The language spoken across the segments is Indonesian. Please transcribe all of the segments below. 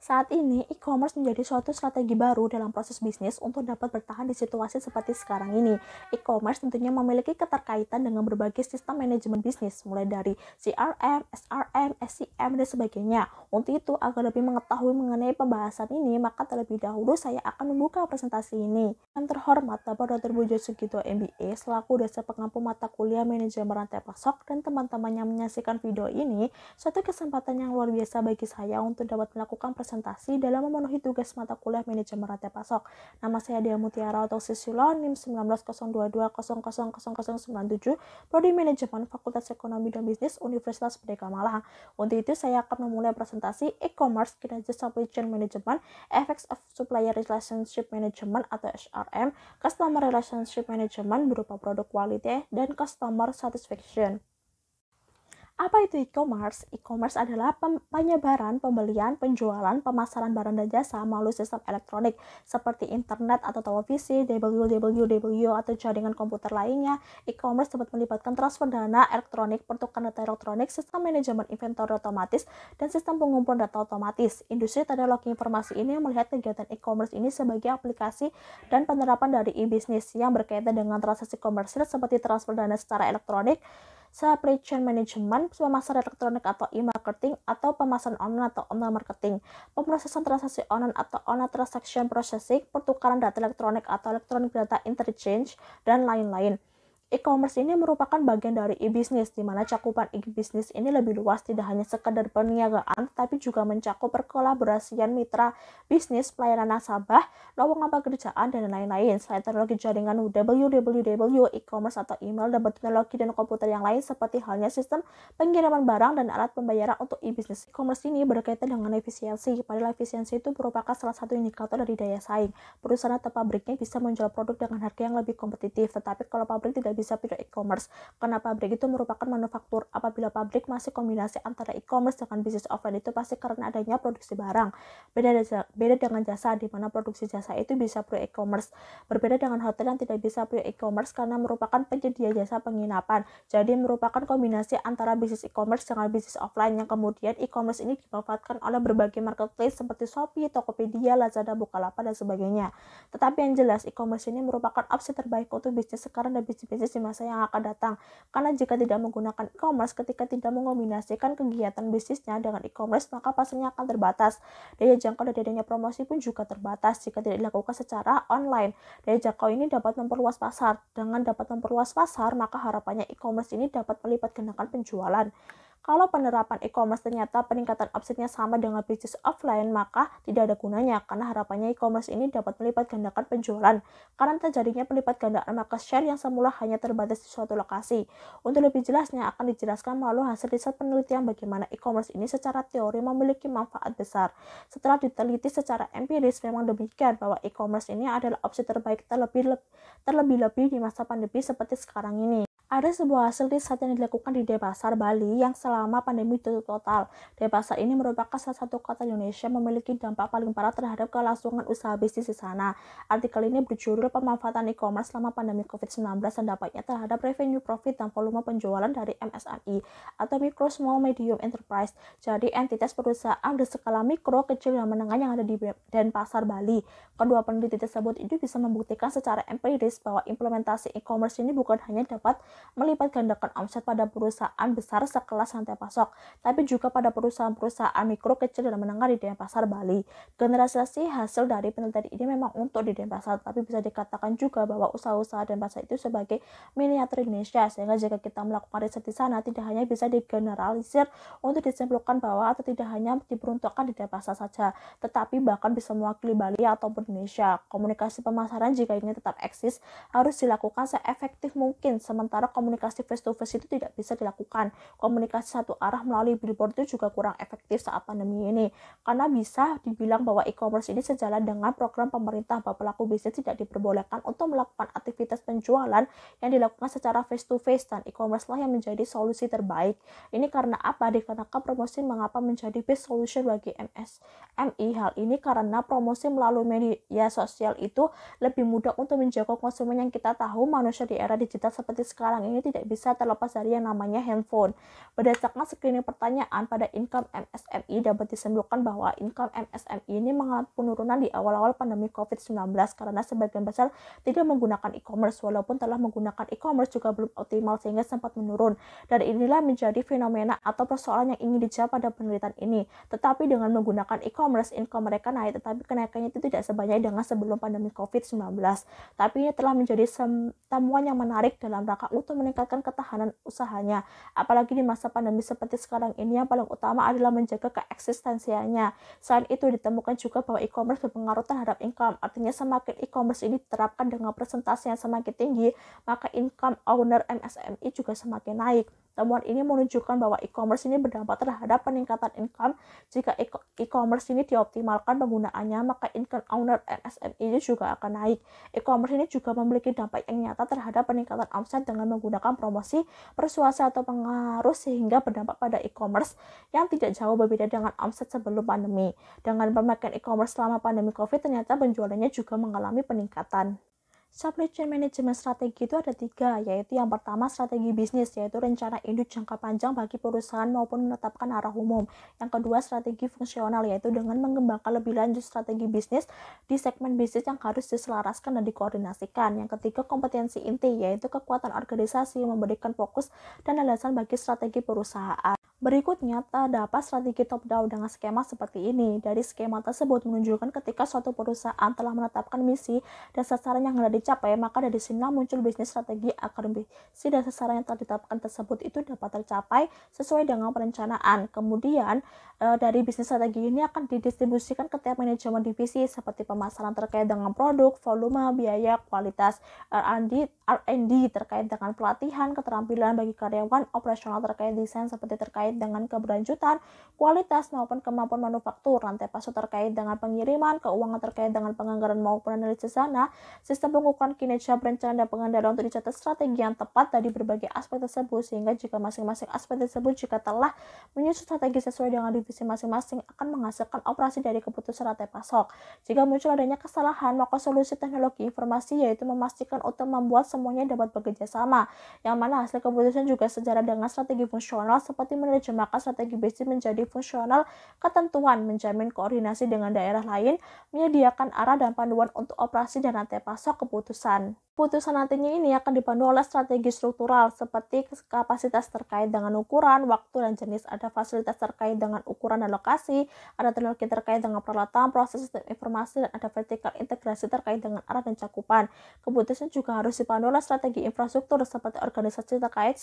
Saat ini, e-commerce menjadi suatu strategi baru dalam proses bisnis untuk dapat bertahan di situasi seperti sekarang ini. E-commerce tentunya memiliki keterkaitan dengan berbagai sistem manajemen bisnis, mulai dari CRM, SRM, SCM, dan sebagainya. Untuk itu, agar lebih mengetahui mengenai pembahasan ini, maka terlebih dahulu saya akan membuka presentasi ini. Yang terhormat, Bapak Dr. Bujo Sugito MBA, selaku dosen pengampu mata kuliah manajemen rantai pasok, dan teman-teman yang menyaksikan video ini, suatu kesempatan yang luar biasa bagi saya untuk dapat melakukan presentasi dalam memenuhi tugas mata kuliah manajemen rantai pasok. Nama saya Dia Mutiara atau Sisilo, NIM 1902200097, Prodi Manajemen Fakultas Ekonomi dan Bisnis Universitas Merdeka Malang. Untuk itu saya akan memulai presentasi e-commerce, kinerja supply chain management, effects of supplier relationship management atau SRM, customer relationship management berupa produk quality, dan customer satisfaction. Apa itu e-commerce? E-commerce adalah penyebaran, pembelian, penjualan, pemasaran barang dan jasa melalui sistem elektronik seperti internet atau televisi, www atau jaringan komputer lainnya. E-commerce dapat melibatkan transfer dana elektronik, pertukaran data elektronik, sistem manajemen inventory otomatis, dan sistem pengumpulan data otomatis. Industri teknologi informasi ini melihat kegiatan e-commerce ini sebagai aplikasi dan penerapan dari e-business yang berkaitan dengan transaksi komersil seperti transfer dana secara elektronik, supply chain management, pemasaran elektronik atau e-marketing, atau pemasaran online atau online marketing, pemrosesan transaksi online atau online transaction processing, pertukaran data elektronik atau electronic data interchange, dan lain-lain. E-commerce ini merupakan bagian dari e-business, di mana cakupan e-business ini lebih luas, tidak hanya sekedar perniagaan, tapi juga mencakup perkolaborasian mitra bisnis, pelayanan nasabah, lowongan pekerjaan, dan lain-lain. Selain teknologi jaringan www, e-commerce atau email, dan teknologi dan komputer yang lain seperti halnya sistem pengiriman barang dan alat pembayaran untuk e-business. E-commerce ini berkaitan dengan efisiensi. Padahal efisiensi itu merupakan salah satu indikator dari daya saing. Perusahaan atau pabriknya bisa menjual produk dengan harga yang lebih kompetitif, tetapi kalau pabrik tidak bisa pilih e-commerce, karena pabrik itu merupakan manufaktur. Apabila pabrik masih kombinasi antara e-commerce dengan bisnis offline, itu pasti karena adanya produksi barang. Beda dengan jasa, di mana produksi jasa itu bisa pilih e-commerce. Berbeda dengan hotel yang tidak bisa pilih e-commerce karena merupakan penyedia jasa penginapan. Jadi merupakan kombinasi antara bisnis e-commerce dengan bisnis offline, yang kemudian e-commerce ini dimanfaatkan oleh berbagai marketplace seperti Shopee, Tokopedia, Lazada, Bukalapak, dan sebagainya. Tetapi yang jelas, e-commerce ini merupakan opsi terbaik untuk bisnis sekarang dan bisnis di masa yang akan datang. Karena jika tidak menggunakan e-commerce, ketika tidak mengombinasikan kegiatan bisnisnya dengan e-commerce, maka pasarnya akan terbatas. Daya jangkau dan adanya promosi pun juga terbatas jika tidak dilakukan secara online. Daya jangkau ini dapat memperluas pasar. Dengan dapat memperluas pasar, maka harapannya e-commerce ini dapat melipat gandakan penjualan. Kalau penerapan e-commerce ternyata peningkatan omsetnya sama dengan bisnis offline, maka tidak ada gunanya, karena harapannya e-commerce ini dapat melipat gandakan penjualan. Karena terjadinya pelipat gandaan market share yang semula hanya terbatas di suatu lokasi. Untuk lebih jelasnya akan dijelaskan melalui hasil riset penelitian bagaimana e-commerce ini secara teori memiliki manfaat besar. Setelah diteliti secara empiris, memang demikian bahwa e-commerce ini adalah opsi terbaik terlebih-lebih di masa pandemi seperti sekarang ini. Ada sebuah hasil riset yang dilakukan di Denpasar, Bali yang selama pandemi tutup total. Denpasar ini merupakan salah satu kota Indonesia memiliki dampak paling parah terhadap kelangsungan usaha bisnis di sana. Artikel ini berjudul pemanfaatan e-commerce selama pandemi COVID-19 dan dampaknya terhadap revenue, profit, dan volume penjualan dari MSME atau Micro Small Medium Enterprise. Jadi entitas perusahaan berskala mikro, kecil, dan menengah yang ada di Denpasar, Bali. Kedua peneliti tersebut itu bisa membuktikan secara empiris bahwa implementasi e-commerce ini bukan hanya dapat melipat gandakan omset pada perusahaan besar sekelas rantai pasok, tapi juga pada perusahaan-perusahaan mikro, kecil, dan menengah di Denpasar, Bali. Generalisasi hasil dari penelitian ini memang untuk di Denpasar, tapi bisa dikatakan juga bahwa usaha-usaha Denpasar itu sebagai miniatur Indonesia, sehingga jika kita melakukan riset di sana, tidak hanya bisa digeneralisir untuk disimpulkan bahwa atau tidak hanya diperuntukkan di Denpasar saja, tetapi bahkan bisa mewakili Bali ataupun Indonesia. Komunikasi pemasaran jika ingin tetap eksis harus dilakukan seefektif mungkin, sementara komunikasi face to face itu tidak bisa dilakukan. Komunikasi satu arah melalui billboard itu juga kurang efektif saat pandemi ini, karena bisa dibilang bahwa e-commerce ini sejalan dengan program pemerintah bahwa pelaku bisnis tidak diperbolehkan untuk melakukan aktivitas penjualan yang dilakukan secara face to face, dan e-commerce lah yang menjadi solusi terbaik. Ini karena apa? Dikarenakan promosi mengapa menjadi best solution bagi MSME. Hal ini karena promosi melalui media sosial itu lebih mudah untuk menjangkau konsumen, yang kita tahu manusia di era digital seperti sekarang sekarang ini tidak bisa terlepas dari yang namanya handphone. Berdasarkan screening pertanyaan pada income MSME dapat disimpulkan bahwa income MSME ini mengalami penurunan di awal-awal pandemi COVID-19 karena sebagian besar tidak menggunakan e-commerce, walaupun telah menggunakan e-commerce juga belum optimal sehingga sempat menurun. Dan inilah menjadi fenomena atau persoalan yang ingin dijawab pada penelitian ini. Tetapi dengan menggunakan e-commerce, income mereka naik, tetapi kenaikannya itu tidak sebanyak dengan sebelum pandemi COVID-19. Tapi ini telah menjadi temuan yang menarik dalam rangka untuk meningkatkan ketahanan usahanya. Apalagi di masa pandemi seperti sekarang ini, yang paling utama adalah menjaga keeksistensianya. Selain itu ditemukan juga bahwa e-commerce berpengaruh terhadap income. Artinya semakin e-commerce ini diterapkan dengan persentase yang semakin tinggi, maka income owner MSME juga semakin naik. Temuan ini menunjukkan bahwa e-commerce ini berdampak terhadap peningkatan income. Jika e-commerce ini dioptimalkan penggunaannya, maka income owner MSME ini juga akan naik. E-commerce ini juga memiliki dampak yang nyata terhadap peningkatan omset dengan menggunakan promosi, persuasi atau pengaruh sehingga berdampak pada e-commerce yang tidak jauh berbeda dengan omset sebelum pandemi. Dengan pemakaian e-commerce selama pandemi COVID, ternyata penjualannya juga mengalami peningkatan. Supply chain management strategi itu ada 3, yaitu yang pertama strategi bisnis, yaitu rencana induk jangka panjang bagi perusahaan maupun menetapkan arah umum. Yang kedua strategi fungsional, yaitu dengan mengembangkan lebih lanjut strategi bisnis di segmen bisnis yang harus diselaraskan dan dikoordinasikan. Yang ketiga kompetensi inti, yaitu kekuatan organisasi yang memberikan fokus dan alasan bagi strategi perusahaan. Berikutnya, terdapat strategi top-down dengan skema seperti ini. Dari skema tersebut menunjukkan ketika suatu perusahaan telah menetapkan misi dan sasaran yang hendak dicapai, maka dari sinilah muncul bisnis strategi agar misi dan sasaran yang telah ditetapkan tersebut itu dapat tercapai sesuai dengan perencanaan. Kemudian, dari bisnis strategi ini akan didistribusikan ke tiap manajemen divisi seperti pemasaran terkait dengan produk, volume, biaya, kualitas, R&D terkait dengan pelatihan, keterampilan bagi karyawan, operasional terkait desain seperti terkait dengan keberlanjutan, kualitas maupun kemampuan manufaktur, rantai pasok terkait dengan pengiriman, keuangan terkait dengan penganggaran maupun analisis dana, sistem pengukuran kinerja, perencanaan dan pengendalian untuk dicatat strategi yang tepat dari berbagai aspek tersebut, sehingga jika masing-masing aspek tersebut jika telah menyusun strategi sesuai dengan divisi masing-masing akan menghasilkan operasi dari keputusan rantai pasok. Jika muncul adanya kesalahan, maka solusi teknologi informasi yaitu memastikan untuk membuat semuanya dapat bekerja sama, yang mana hasil keputusan juga sejalan dengan strategi fungsional seperti menerjemahkan strategi bisnis menjadi fungsional ketentuan, menjamin koordinasi dengan daerah lain, menyediakan arah dan panduan untuk operasi dan rantai pasok keputusan. Keputusan nantinya ini akan dipandu oleh strategi struktural seperti kapasitas terkait dengan ukuran, waktu, dan jenis, ada fasilitas terkait dengan ukuran dan lokasi, ada teknologi terkait dengan peralatan, proses sistem informasi, dan ada vertikal integrasi terkait dengan arah dan cakupan. Keputusan juga harus dipandu oleh strategi infrastruktur seperti organisasi terkait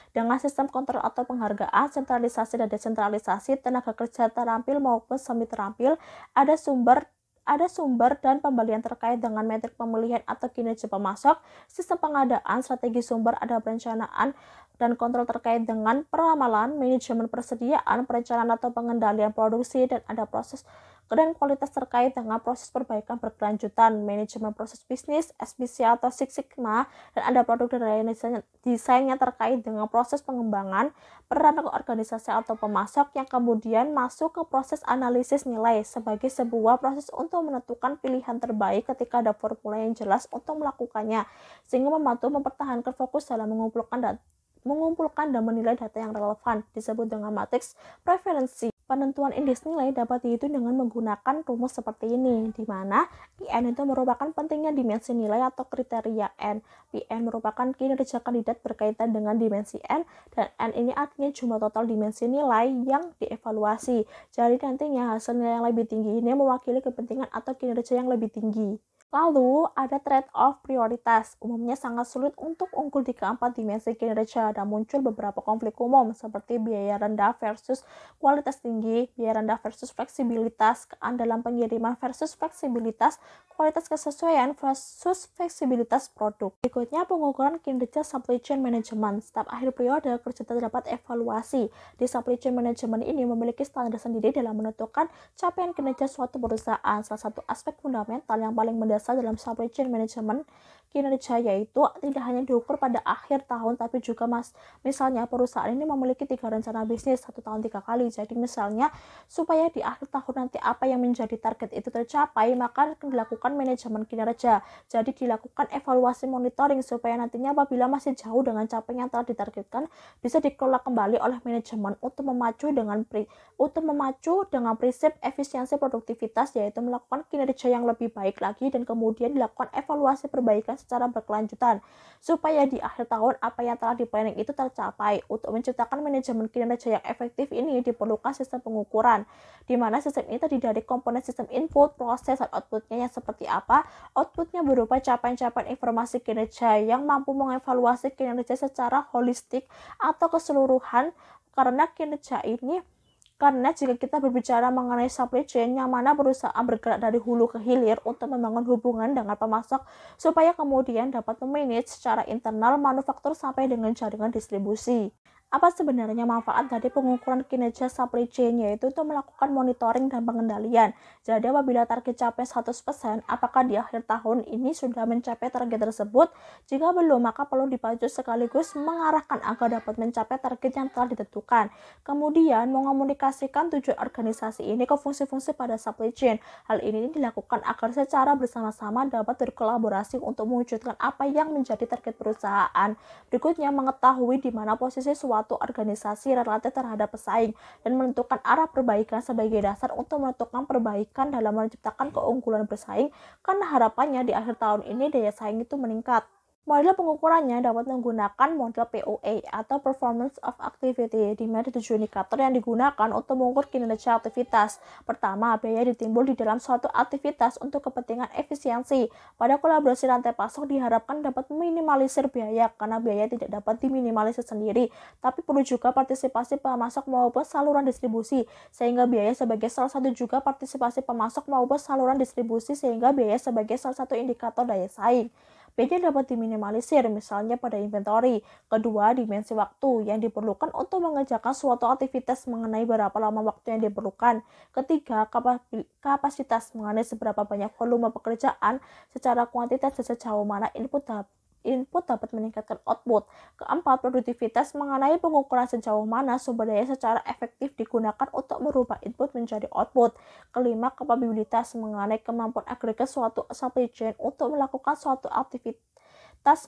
dengan sistem kontrol atau penghargaan, sentralisasi dan desentralisasi, tenaga kerja terampil maupun semi terampil, ada sumber dan pembelian terkait dengan metrik pemilihan atau kinerja pemasok, sistem pengadaan, strategi sumber, ada perencanaan dan kontrol terkait dengan peramalan, manajemen persediaan, perencanaan atau pengendalian produksi, dan ada proses dan kualitas terkait dengan proses perbaikan berkelanjutan, manajemen proses bisnis, SBC atau Six Sigma, dan ada produk dan desainnya terkait dengan proses pengembangan, peran organisasi atau pemasok yang kemudian masuk ke proses analisis nilai sebagai sebuah proses untuk menentukan pilihan terbaik ketika ada formula yang jelas untuk melakukannya, sehingga membantu mempertahankan fokus dalam mengumpulkan dan menilai data yang relevan, disebut dengan matriks preferensi. Penentuan indeks nilai dapat dihitung dengan menggunakan rumus seperti ini, di mana IN itu merupakan pentingnya dimensi nilai atau kriteria N. PN merupakan kinerja kandidat berkaitan dengan dimensi N, dan N ini artinya jumlah total dimensi nilai yang dievaluasi. Jadi nantinya hasil nilai yang lebih tinggi ini mewakili kepentingan atau kinerja yang lebih tinggi. Lalu, ada trade-off prioritas. Umumnya sangat sulit untuk unggul di keempat dimensi kinerja dan muncul beberapa konflik umum seperti biaya rendah versus kualitas tinggi, biaya rendah versus fleksibilitas, keandalan pengiriman versus fleksibilitas, kualitas kesesuaian versus fleksibilitas produk. Berikutnya, pengukuran kinerja supply chain management. Setiap akhir periode, kerja terdapat evaluasi. Di supply chain management ini memiliki standar sendiri dalam menentukan capaian kinerja suatu perusahaan. Salah satu aspek fundamental yang paling mendasar dalam supply chain management kinerja, yaitu tidak hanya diukur pada akhir tahun tapi juga misalnya perusahaan ini memiliki 3 rencana bisnis 1 tahun 3 kali. Jadi misalnya supaya di akhir tahun nanti apa yang menjadi target itu tercapai, maka dilakukan manajemen kinerja. Jadi dilakukan evaluasi monitoring supaya nantinya apabila masih jauh dengan capaian yang telah ditargetkan bisa dikelola kembali oleh manajemen untuk memacu dengan prinsip efisiensi produktivitas, yaitu melakukan kinerja yang lebih baik lagi dan kemudian dilakukan evaluasi perbaikan secara berkelanjutan supaya di akhir tahun apa yang telah diplanning itu tercapai. Untuk menciptakan manajemen kinerja yang efektif ini diperlukan sistem pengukuran, di mana sistem ini terdiri dari komponen sistem input, proses, dan outputnya yang seperti apa. Outputnya berupa capaian-capaian informasi kinerja yang mampu mengevaluasi kinerja secara holistik atau keseluruhan, karena jika kita berbicara mengenai supply chain, yang mana perusahaan bergerak dari hulu ke hilir untuk membangun hubungan dengan pemasok supaya kemudian dapat memanage secara internal manufaktur sampai dengan jaringan distribusi. Apa sebenarnya manfaat dari pengukuran kinerja supply chain, yaitu untuk melakukan monitoring dan pengendalian. Jadi apabila target capai 100%, apakah di akhir tahun ini sudah mencapai target tersebut? Jika belum, maka perlu dipacu sekaligus mengarahkan agar dapat mencapai target yang telah ditentukan. Kemudian mengomunikasikan tujuan organisasi ini ke fungsi-fungsi pada supply chain. Hal ini dilakukan agar secara bersama-sama dapat berkolaborasi untuk mewujudkan apa yang menjadi target perusahaan. Berikutnya, mengetahui di mana posisi suatu organisasi relatif terhadap pesaing dan menentukan arah perbaikan sebagai dasar untuk menentukan perbaikan dalam menciptakan keunggulan bersaing, karena harapannya di akhir tahun ini daya saing itu meningkat. Model pengukurannya dapat menggunakan model POA atau Performance of Activity, di mana 7 indikator yang digunakan untuk mengukur kinerja aktivitas. Pertama, biaya ditimbul di dalam suatu aktivitas untuk kepentingan efisiensi. Pada kolaborasi rantai pasok diharapkan dapat meminimalisir biaya, karena biaya tidak dapat diminimalisir sendiri, tapi perlu juga partisipasi pemasok maupun saluran distribusi, sehingga biaya sebagai salah satu juga partisipasi pemasok maupun saluran distribusi, sehingga biaya sebagai salah satu indikator daya saing. Biaya dapat diminimalisir misalnya pada inventory. Kedua, dimensi waktu yang diperlukan untuk mengerjakan suatu aktivitas mengenai berapa lama waktu yang diperlukan. Ketiga, kapasitas mengenai seberapa banyak volume pekerjaan secara kuantitas dan sejauh mana input dapat meningkatkan output. Keempat, produktivitas mengenai pengukuran sejauh mana sumber daya secara efektif digunakan untuk merubah input menjadi output. Kelima, kapabilitas mengenai kemampuan agregat suatu supply chain untuk melakukan suatu aktivitas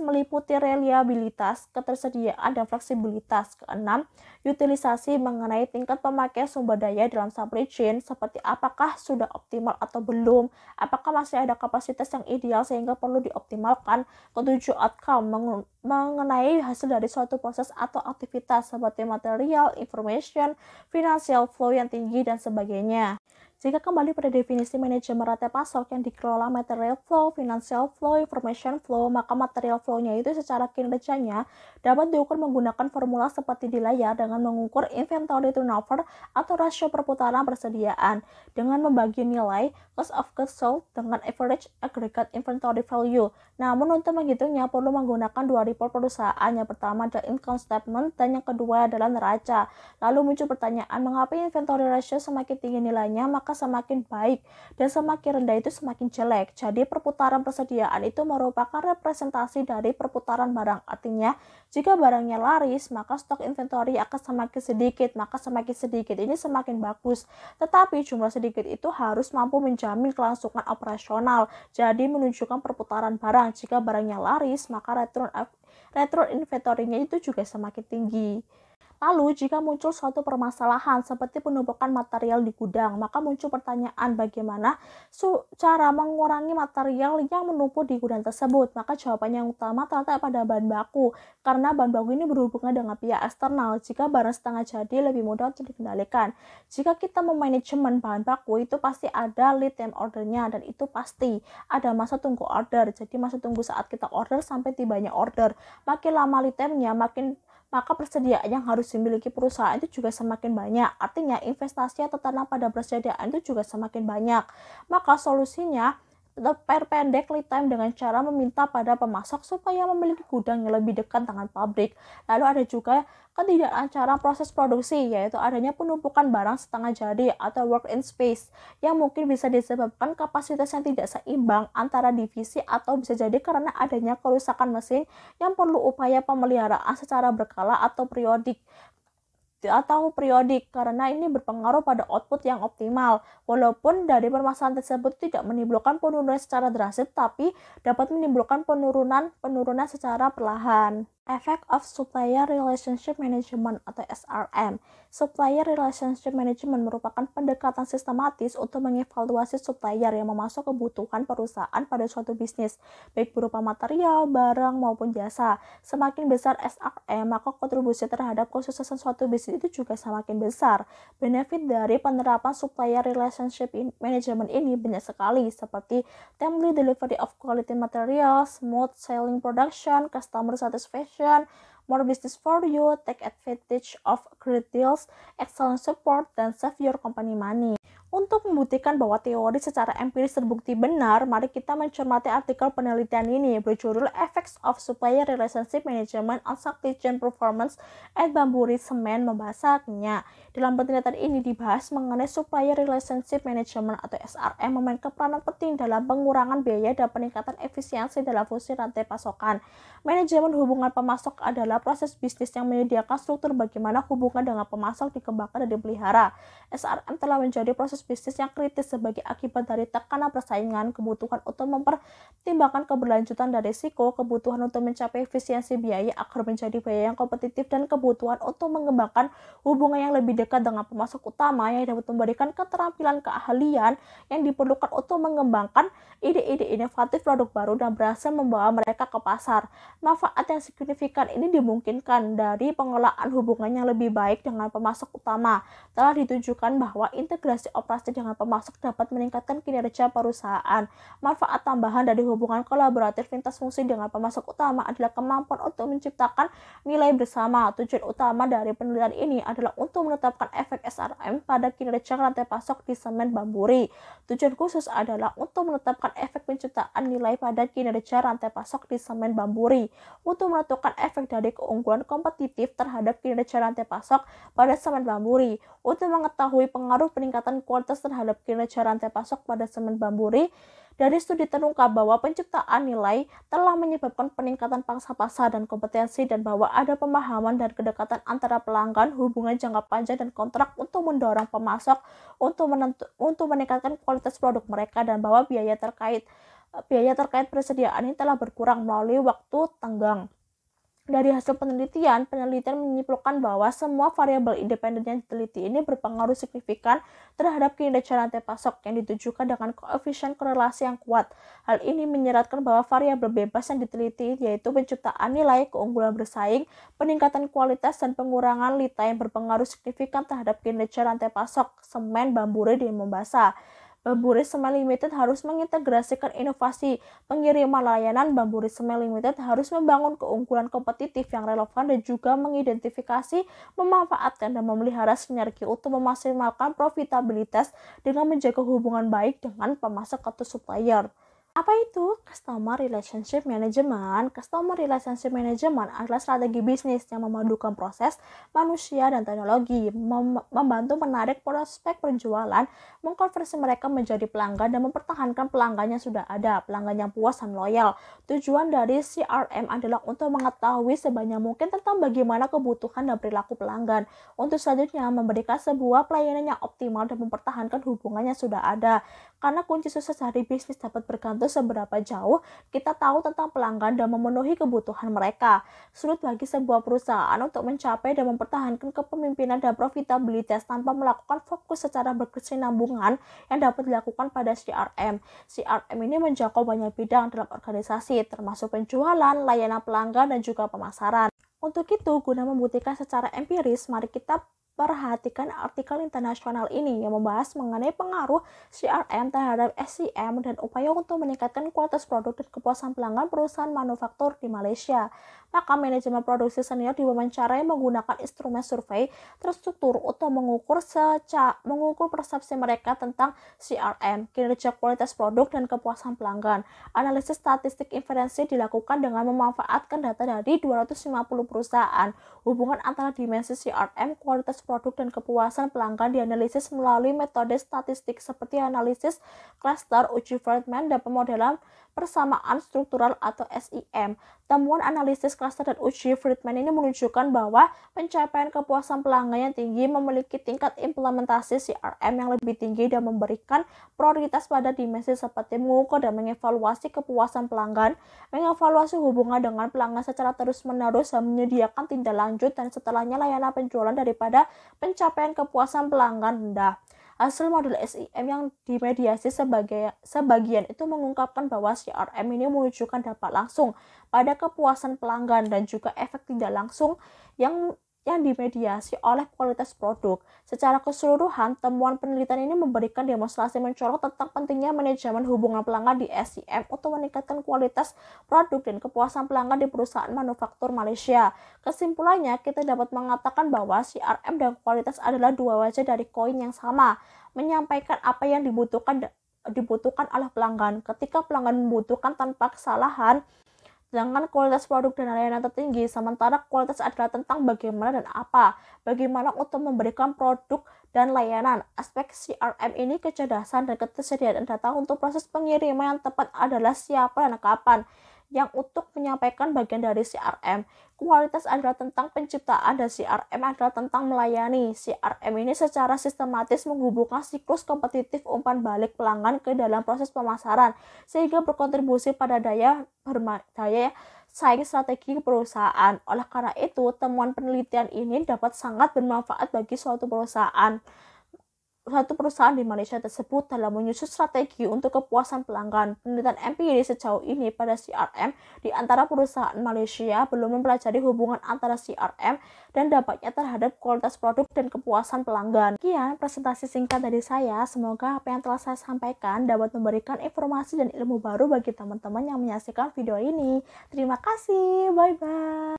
meliputi reliabilitas, ketersediaan, dan fleksibilitas. Keenam, utilisasi mengenai tingkat pemakaian sumber daya dalam supply chain, seperti apakah sudah optimal atau belum, apakah masih ada kapasitas yang ideal sehingga perlu dioptimalkan. Ketujuh, outcome mengenai hasil dari suatu proses atau aktivitas seperti material, information, financial flow yang tinggi, dan sebagainya. Jika kembali pada definisi manajemen rantai pasok yang dikelola material flow, financial flow, information flow, maka material flow-nya itu secara kinerjanya dapat diukur menggunakan formula seperti di layar dengan mengukur inventory turnover atau rasio perputaran persediaan dengan membagi nilai cost of goods sold dengan average aggregate inventory value. Namun untuk menghitungnya perlu menggunakan 2 report perusahaan. Yang pertama adalah income statement dan yang kedua adalah neraca. Lalu muncul pertanyaan, mengapa inventory ratio semakin tinggi nilainya maka semakin baik dan semakin rendah itu semakin jelek. Jadi perputaran persediaan itu merupakan representasi dari perputaran barang. Artinya jika barangnya laris maka stok inventory akan semakin sedikit, maka semakin sedikit ini semakin bagus. Tetapi jumlah sedikit itu harus mampu menjamin kelangsungan operasional. Jadi menunjukkan perputaran barang. Jika barangnya laris maka return inventory-nya itu juga semakin tinggi. Lalu, jika muncul suatu permasalahan seperti penumpukan material di gudang, maka muncul pertanyaan bagaimana cara mengurangi material yang menumpuk di gudang tersebut. Maka jawabannya yang utama terletak pada bahan baku, karena bahan baku ini berhubungan dengan pihak eksternal. Jika barang setengah jadi, lebih mudah untuk dikendalikan. Jika kita memanajemen bahan baku, itu pasti ada lead time ordernya, dan itu pasti ada masa tunggu order. Jadi masa tunggu saat kita order sampai tibanya order. Makin lama lead time-nya, maka persediaan yang harus dimiliki perusahaan itu juga semakin banyak. Artinya investasi atau tanam pada persediaan itu juga semakin banyak. Maka solusinya atau perpendek lead time dengan cara meminta pada pemasok supaya memiliki gudang yang lebih dekat dengan pabrik. Lalu ada juga ketidaklancaran proses produksi, yaitu adanya penumpukan barang setengah jadi atau work in space yang mungkin bisa disebabkan kapasitas yang tidak seimbang antara divisi atau bisa jadi karena adanya kerusakan mesin yang perlu upaya pemeliharaan secara berkala atau periodik karena ini berpengaruh pada output yang optimal. Walaupun dari permasalahan tersebut tidak menimbulkan penurunan secara drastis, tapi dapat menimbulkan penurunan secara perlahan. Effect of Supplier Relationship Management atau SRM. Supplier Relationship Management merupakan pendekatan sistematis untuk mengevaluasi supplier yang memasok kebutuhan perusahaan pada suatu bisnis, baik berupa material, barang, maupun jasa. Semakin besar SRM, maka kontribusi terhadap kesuksesan suatu bisnis itu juga semakin besar. Benefit dari penerapan Supplier Relationship Management ini banyak sekali, seperti timely delivery of quality materials, smooth selling production, customer satisfaction, more business for you, take advantage of great deals, excellent support, dan save your company money. Untuk membuktikan bahwa teori secara empiris terbukti benar, mari kita mencermati artikel penelitian ini berjudul Effects of Supplier Relationship Management on Supply Chain Performance at Bamburi Semen membahasnya. Dalam penelitian ini dibahas mengenai Supplier Relationship Management atau SRM memainkan peranan penting dalam pengurangan biaya dan peningkatan efisiensi dalam fungsi rantai pasokan. Manajemen hubungan pemasok adalah proses bisnis yang menyediakan struktur bagaimana hubungan dengan pemasok dikembangkan dan dipelihara. SRM telah menjadi proses bisnis yang kritis sebagai akibat dari tekanan persaingan, kebutuhan untuk mempertimbangkan keberlanjutan dan risiko, kebutuhan untuk mencapai efisiensi biaya agar menjadi biaya yang kompetitif, dan kebutuhan untuk mengembangkan hubungan yang lebih dekat dengan pemasok utama yang dapat memberikan keterampilan keahlian yang diperlukan untuk mengembangkan ide-ide inovatif produk baru dan berhasil membawa mereka ke pasar. Manfaat yang signifikan ini dimungkinkan dari pengelolaan hubungan yang lebih baik dengan pemasok utama. Telah ditunjukkan bahwa integrasi operasi dengan pemasok dapat meningkatkan kinerja perusahaan. Manfaat tambahan dari hubungan kolaboratif lintas fungsi dengan pemasok utama adalah kemampuan untuk menciptakan nilai bersama. Tujuan utama dari penelitian ini adalah untuk menetapkan efek SRM pada kinerja rantai pasok di semen Bamburi. Tujuan khusus adalah untuk menetapkan efek penciptaan nilai pada kinerja rantai pasok di semen Bamburi, untuk menentukan efek dari keunggulan kompetitif terhadap kinerja rantai pasok pada semen Bamburi, untuk mengetahui pengaruh peningkatan kualitas terhadap kinerja rantai pasok pada semen Bamburi. Dari studi terungkap bahwa penciptaan nilai telah menyebabkan peningkatan pangsa pasar dan kompetensi, dan bahwa ada pemahaman dan kedekatan antara pelanggan, hubungan jangka panjang dan kontrak untuk mendorong pemasok untuk meningkatkan kualitas produk mereka, dan bahwa biaya terkait persediaan ini telah berkurang melalui waktu tenggang. Dari hasil penelitian menyimpulkan bahwa semua variabel independen yang diteliti ini berpengaruh signifikan terhadap kinerja rantai pasok yang ditujukan dengan koefisien korelasi yang kuat. Hal ini menyeratkan bahwa variabel bebas yang diteliti yaitu penciptaan nilai, keunggulan bersaing, peningkatan kualitas, dan pengurangan lead time berpengaruh signifikan terhadap kinerja rantai pasok semen Bamburi di Mombasa. Bamburi Semen Limited harus mengintegrasikan inovasi pengiriman layanan. Bamburi Semen Limited harus membangun keunggulan kompetitif yang relevan dan juga mengidentifikasi, memanfaatkan, dan memelihara sinergi untuk memaksimalkan profitabilitas dengan menjaga hubungan baik dengan pemasok atau supplier. Apa itu Customer Relationship Management? Customer Relationship Management adalah strategi bisnis yang memadukan proses, manusia, dan teknologi, membantu menarik prospek penjualan, mengkonversi mereka menjadi pelanggan, dan mempertahankan pelanggan yang sudah ada, pelanggan yang puas dan loyal. Tujuan dari CRM adalah untuk mengetahui sebanyak mungkin tentang bagaimana kebutuhan dan perilaku pelanggan, untuk selanjutnya memberikan sebuah pelayanan yang optimal dan mempertahankan hubungan yang sudah ada. Karena kunci sukses dari bisnis dapat bergantung seberapa jauh kita tahu tentang pelanggan dan memenuhi kebutuhan mereka. Sulit bagi sebuah perusahaan untuk mencapai dan mempertahankan kepemimpinan dan profitabilitas tanpa melakukan fokus secara berkesinambungan yang dapat dilakukan pada CRM. CRM ini menjangkau banyak bidang dalam organisasi, termasuk penjualan, layanan pelanggan, dan juga pemasaran. Untuk itu, guna membuktikan secara empiris, mari kita perhatikan artikel internasional ini yang membahas mengenai pengaruh CRM terhadap SCM dan upaya untuk meningkatkan kualitas produk dan kepuasan pelanggan perusahaan manufaktur di Malaysia. maka manajemen produksi senior diwawancarai menggunakan instrumen survei terstruktur untuk mengukur persepsi mereka tentang CRM, kinerja kualitas produk, dan kepuasan pelanggan. Analisis statistik inferensi dilakukan dengan memanfaatkan data dari 250 perusahaan. Hubungan antara dimensi CRM, kualitas produk, dan kepuasan pelanggan dianalisis melalui metode statistik seperti analisis cluster, uji Friedman, dan pemodelan persamaan struktural atau SIM. Temuan analisis cluster dan uji Friedman ini menunjukkan bahwa pencapaian kepuasan pelanggan yang tinggi memiliki tingkat implementasi CRM yang lebih tinggi dan memberikan prioritas pada dimensi seperti mengukur dan mengevaluasi kepuasan pelanggan, mengevaluasi hubungan dengan pelanggan secara terus-menerus, dan menyediakan tindak lanjut dan setelahnya layanan penjualan daripada pencapaian kepuasan pelanggan rendah. Hasil model SIM yang dimediasi sebagian itu mengungkapkan bahwa CRM ini menunjukkan dampak langsung pada kepuasan pelanggan dan juga efek tidak langsung yang dimediasi oleh kualitas produk. Secara keseluruhan, temuan penelitian ini memberikan demonstrasi mencolok tentang pentingnya manajemen hubungan pelanggan di SIM untuk meningkatkan kualitas produk dan kepuasan pelanggan di perusahaan manufaktur Malaysia. Kesimpulannya, kita dapat mengatakan bahwa CRM dan kualitas adalah dua wajah dari koin yang sama, menyampaikan apa yang dibutuhkan oleh pelanggan. Ketika pelanggan membutuhkan tanpa kesalahan, sedangkan kualitas produk dan layanan tertinggi, sementara kualitas adalah tentang bagaimana dan apa, bagaimana untuk memberikan produk dan layanan. Aspek CRM ini kecerdasan dan ketersediaan data untuk proses pengiriman yang tepat adalah siapa dan kapan, yang untuk menyampaikan bagian dari CRM. Kualitas adalah tentang penciptaan dan CRM adalah tentang melayani. CRM ini secara sistematis menghubungkan siklus kompetitif umpan balik pelanggan ke dalam proses pemasaran sehingga berkontribusi pada daya saing strategi perusahaan. Oleh karena itu, temuan penelitian ini dapat sangat bermanfaat bagi suatu perusahaan di Malaysia tersebut dalam menyusun strategi untuk kepuasan pelanggan. Penelitian empiris sejauh ini pada CRM di antara perusahaan Malaysia belum mempelajari hubungan antara CRM dan dampaknya terhadap kualitas produk dan kepuasan pelanggan. Sekian presentasi singkat dari saya. Semoga apa yang telah saya sampaikan dapat memberikan informasi dan ilmu baru bagi teman-teman yang menyaksikan video ini. Terima kasih. Bye-bye.